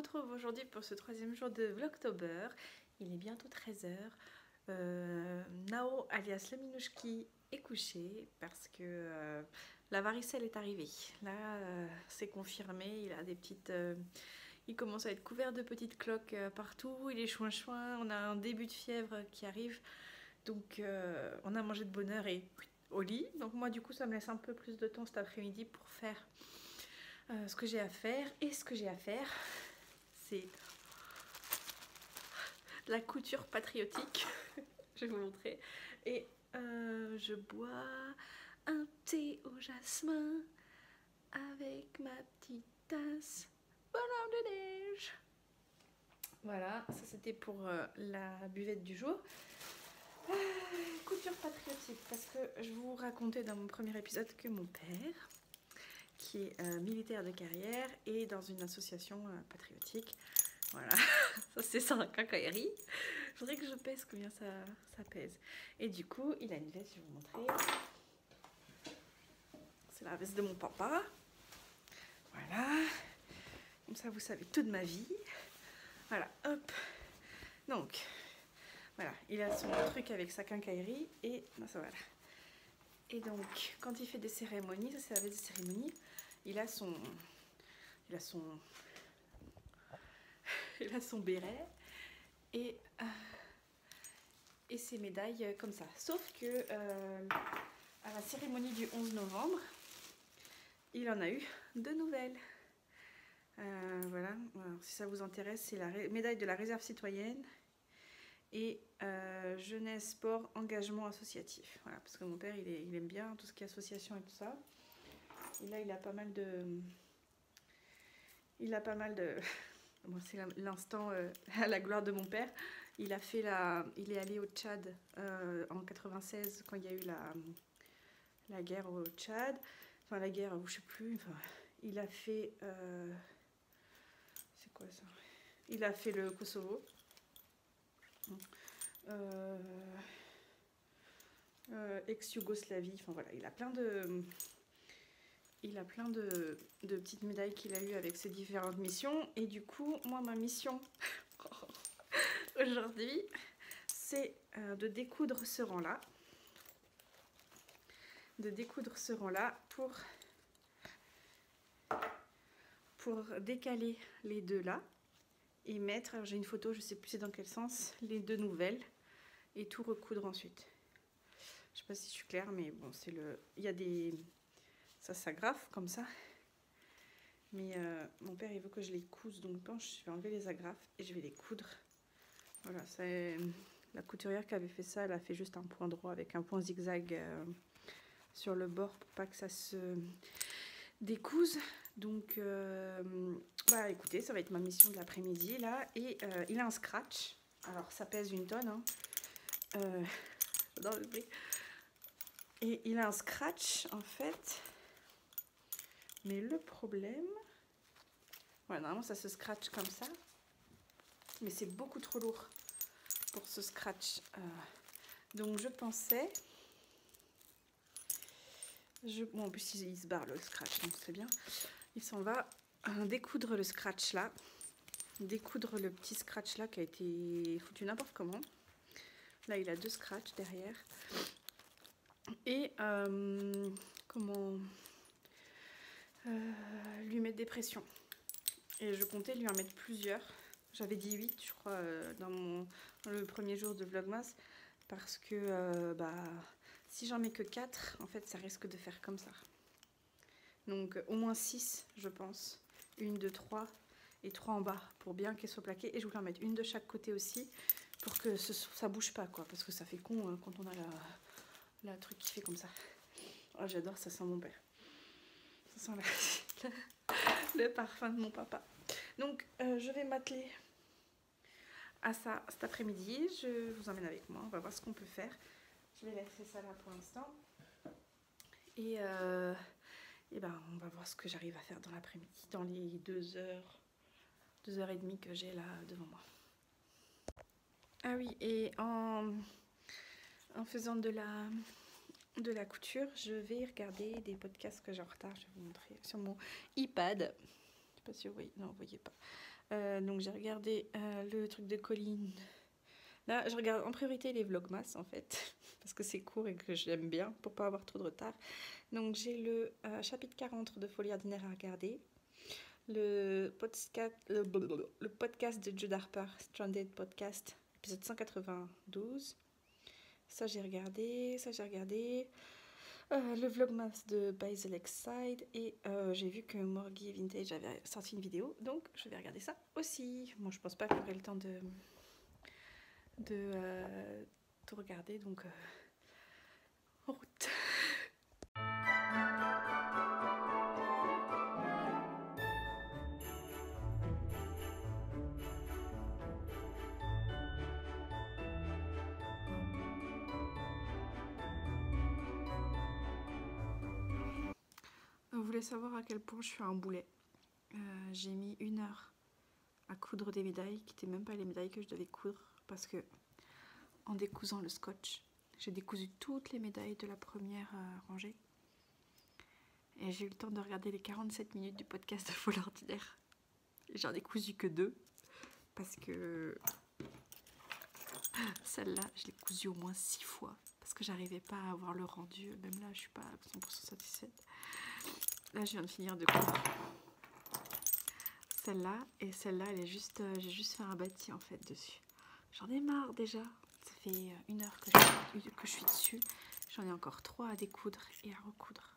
retrouve aujourd'hui pour ce troisième jour de Vlogtober. Il est bientôt 13 h. Nao alias le Minouchki est couché parce que la varicelle est arrivée. Là, c'est confirmé, il a des petites... il commence à être couvert de petites cloques partout, il est chouin-chouin, on a un début de fièvre qui arrive. Donc on a mangé de bonne heure et au lit. Donc moi du coup ça me laisse un peu plus de temps cet après-midi pour faire ce que j'ai à faire. Et ce que j'ai à faire, c'est la couture patriotique. Je vais vous montrer. Et je bois un thé au jasmin avec ma petite tasse bonhomme de neige. Voilà, ça c'était pour la buvette du jour. Couture patriotique, parce que je vous racontais dans mon premier épisode que mon père, qui est militaire de carrière, est dans une association patriotique. Voilà, ça c'est sans quincaillerie. Je voudrais que je pèse combien ça pèse. Et du coup, il a une veste, je vais vous montrer. C'est la veste de mon papa. Voilà. Comme ça, vous savez toute ma vie. Voilà, hop. Donc, voilà, il a son truc avec sa quincaillerie et ça, voilà. Et donc, quand il fait des cérémonies, ça c'est la veste de cérémonie, il a son béret et ses médailles comme ça. Sauf que à la cérémonie du 11 novembre, il en a eu de nouvelles. Voilà, alors, si ça vous intéresse, c'est la médaille de la réserve citoyenne et jeunesse, sport, engagement associatif. Voilà, parce que mon père, il aime bien tout ce qui est association et tout ça. Et là, il a pas mal de... Bon, c'est l'instant à la gloire de mon père. Il est allé au Tchad en 96 quand il y a eu la guerre au Tchad. Enfin, la guerre, je sais plus. Enfin, il a fait... c'est quoi ça? Il a fait le Kosovo. Ex-Yougoslavie. Enfin voilà, il a plein de petites médailles qu'il a eues avec ses différentes missions. Et du coup, moi, ma mission aujourd'hui, c'est de découdre ce rang-là. Pour décaler les deux là. Et mettre, alors j'ai une photo, je sais plus c'est dans quel sens, les deux nouvelles. Et tout recoudre ensuite. Je sais pas si je suis claire, mais bon, c'est le... Il y a des... Ça s'agrafe comme ça. Mais mon père, il veut que je les couse. Donc, je vais enlever les agrafes et je vais les coudre. Voilà, c'est... La couturière qui avait fait ça, elle a fait juste un point droit avec un point zigzag sur le bord pour pas que ça se découse. Donc, bah écoutez, ça va être ma mission de l'après-midi, là. Et il a un scratch. Alors, ça pèse 1 tonne, hein. J'adore le bruit. Et il a un scratch en fait, mais le problème, ouais, normalement ça se scratch comme ça, mais c'est beaucoup trop lourd pour ce scratch. Donc je pensais, bon, en plus il se barre le scratch, donc c'est bien. Il s'en va découdre le scratch là, découdre le petit scratch là qui a été foutu n'importe comment. Là il a 2 scratchs derrière. Et lui mettre des pressions. Et je comptais lui en mettre plusieurs. J'avais dit 8, je crois, dans le premier jour de Vlogmas. Parce que si j'en mets que 4, en fait, ça risque de faire comme ça. Donc au moins 6, je pense. 1, 2, 3 et 3 en bas pour bien qu'elle soit plaquée. Et je voulais en mettre une de chaque côté aussi pour que ça bouge pas, quoi. Parce que ça fait con quand on a la truc qui fait comme ça. Oh, j'adore, ça sent mon père. Ça sent le parfum de mon papa. Donc, je vais m'atteler à ça cet après-midi. Je vous emmène avec moi. On va voir ce qu'on peut faire. Je vais laisser ça là pour l'instant. Et ben, on va voir ce que j'arrive à faire dans l'après-midi, dans les 2 heures, 2h30 que j'ai là devant moi. Ah oui, et en faisant de la couture, je vais regarder des podcasts que j'ai en retard. Je vais vous montrer sur mon iPad. Je sais pas si vous voyez, non, vous voyez pas. Donc j'ai regardé le truc de Colline. Là, je regarde en priorité les vlogmas en fait, parce que c'est court et que j'aime bien pour pas avoir trop de retard. Donc j'ai le chapitre 40 de Folie ordinaire à regarder. Le podcast de Jude Harper, Stranded Podcast, épisode 192. Ça j'ai regardé, le vlogmas de By the Lakeside et j'ai vu que Morgy Vintage avait sorti une vidéo, donc je vais regarder ça aussi. Moi je pense pas que j'aurai le temps de tout regarder, donc en route. Vous voulez savoir à quel point je suis un boulet? J'ai mis 1 heure à coudre des médailles qui n'étaient même pas les médailles que je devais coudre, parce que en décousant le scotch, j'ai décousu toutes les médailles de la première rangée et j'ai eu le temps de regarder les 47 minutes du podcast de Folie ordinaire. J'en ai cousu que 2 parce que celle-là je l'ai cousue au moins 6 fois parce que j'arrivais pas à avoir le rendu. Même là je suis pas à 100% satisfaite. Là je viens de finir de coudre celle-là et celle-là elle est juste, j'ai juste fait un bâti en fait dessus. J'en ai marre déjà, ça fait 1 heure que je suis dessus. J'en ai encore 3 à découdre et à recoudre.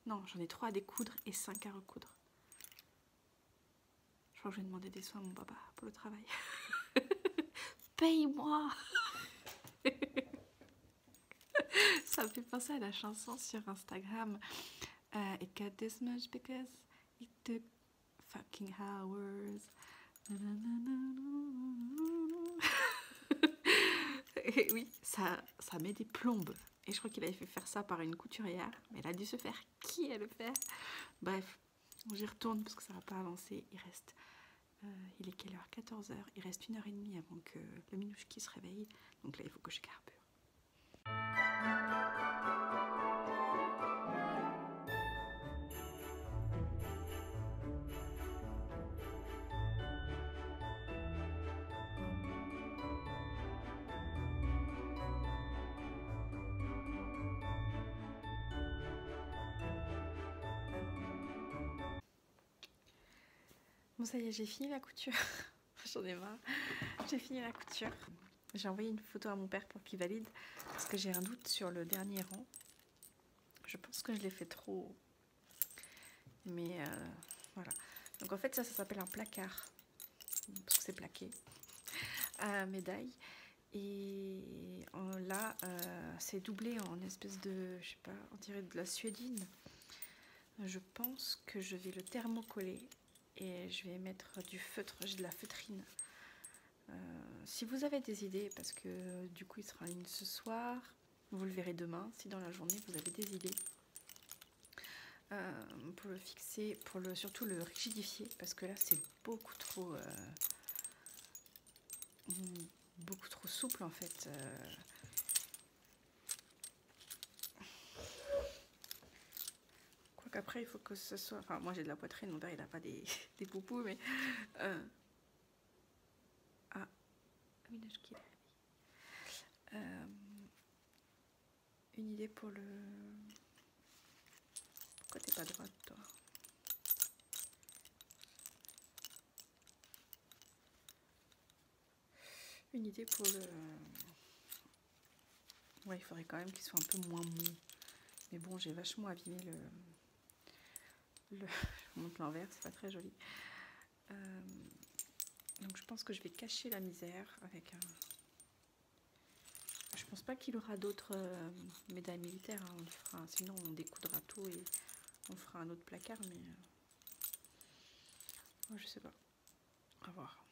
Non, j'en ai 3 à découdre et 5 à recoudre. Je crois que je vais demander des soins à mon papa pour le travail. Paye-moi. Ça me fait penser à la chanson sur Instagram. It got this much because it took fucking hours. Et oui, ça met des plombes. Et je crois qu'il avait fait faire ça par une couturière, mais elle a dû se faire qui à le faire. Bref, j'y retourne parce que ça va pas avancer. Il est quelle heure? 14h. Il reste 1h30 avant que le Minouchki se réveille. Donc là, il faut que je carbure. Bon, ça y est, j'ai fini la couture. J'en ai marre. J'ai fini la couture. J'ai envoyé une photo à mon père pour qu'il valide parce que j'ai un doute sur le dernier rang. Je pense que je l'ai fait trop haut. Mais voilà. Donc en fait, ça s'appelle un placard. Parce que c'est plaqué. Médaille. Et là, c'est doublé en espèce de, je sais pas, on dirait de la suédine. Je pense que je vais le thermocoller et je vais mettre du feutre, j'ai de la feutrine. Si vous avez des idées, parce que du coup il sera en ligne ce soir, vous le verrez demain, si dans la journée vous avez des idées pour le fixer, surtout le rigidifier, parce que là c'est beaucoup trop souple en fait. Quoiqu'après il faut que ce soit, enfin moi j'ai de la poitrine, mon père il n'a pas des poupous, mais une idée pour le... Pourquoi t'es pas droite toi? Une idée pour le... Ouais, il faudrait quand même qu'il soit un peu moins mou. Mais bon, j'ai vachement abîmé je monte l'envers, c'est pas très joli. Donc je pense que je vais cacher la misère avec un... Je pense pas qu'il aura d'autres médailles militaires, hein. On lui fera... Sinon on découdra tout et on fera un autre placard, mais... je sais pas. À voir.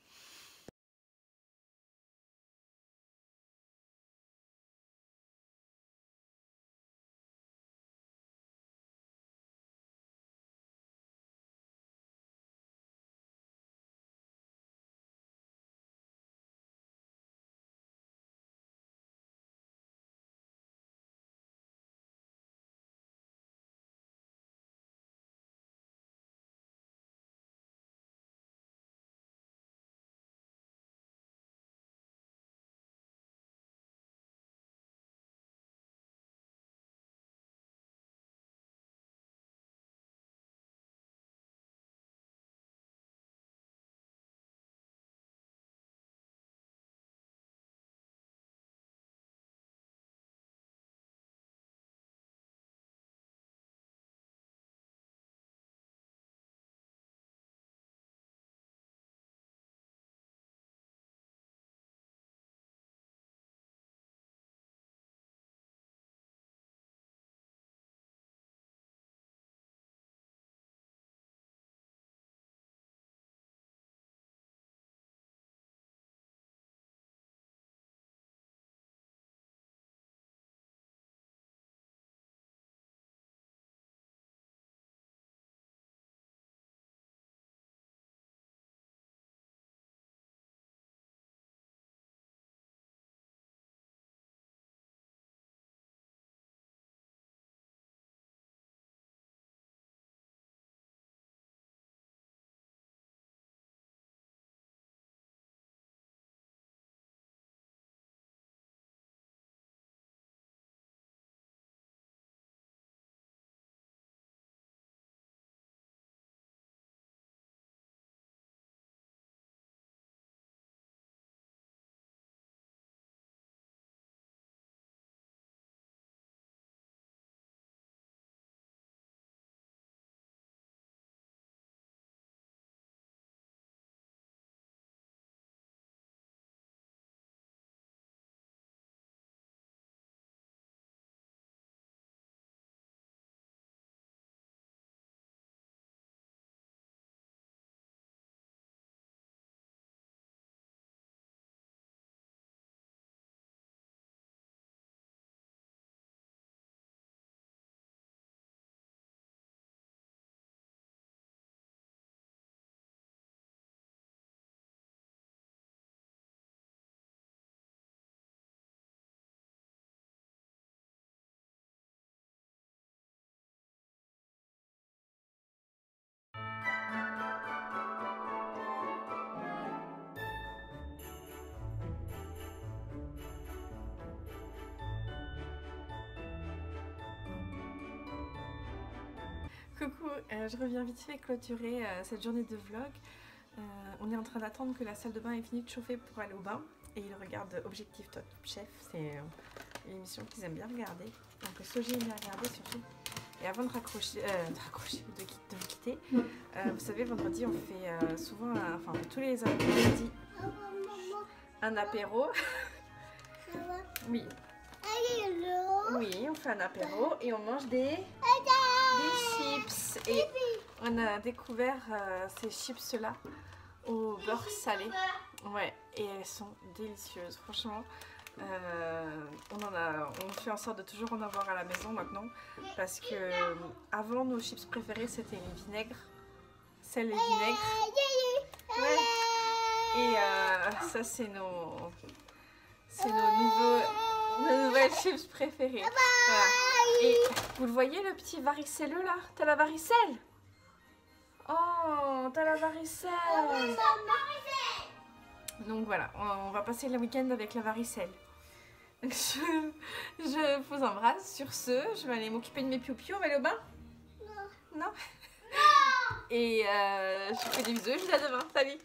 Coucou, je reviens vite fait clôturer cette journée de vlog. On est en train d'attendre que la salle de bain ait fini de chauffer pour aller au bain. Et il regarde Objectif Top Chef, c'est une émission qu'ils aiment bien regarder. Donc Soji aime bien regarder surtout. Et avant de raccrocher, de vous quitter, vous savez, vendredi on fait souvent, enfin tous les vendredis, un apéro. Oui. Oui, on fait un apéro et on mange des chips. Et on a découvert ces chips là au beurre salé. Ouais, et elles sont délicieuses, franchement. On fait en sorte de toujours en avoir à la maison maintenant, parce que avant nos chips préférés c'était les vinaigres, sel et vinaigre. Ouais. Et ça c'est nos nouvelles chips préférées. Voilà. Et vous le voyez, le petit varicelleux là? T'as la varicelle? Oh, t'as la varicelle. Donc voilà, on va passer le week-end avec la varicelle. Je vous embrasse. Sur ce, je vais aller m'occuper de mes piou-piou. On va aller au bain? Non. Non. Et je vous fais des bisous et je vous dis à demain. Salut.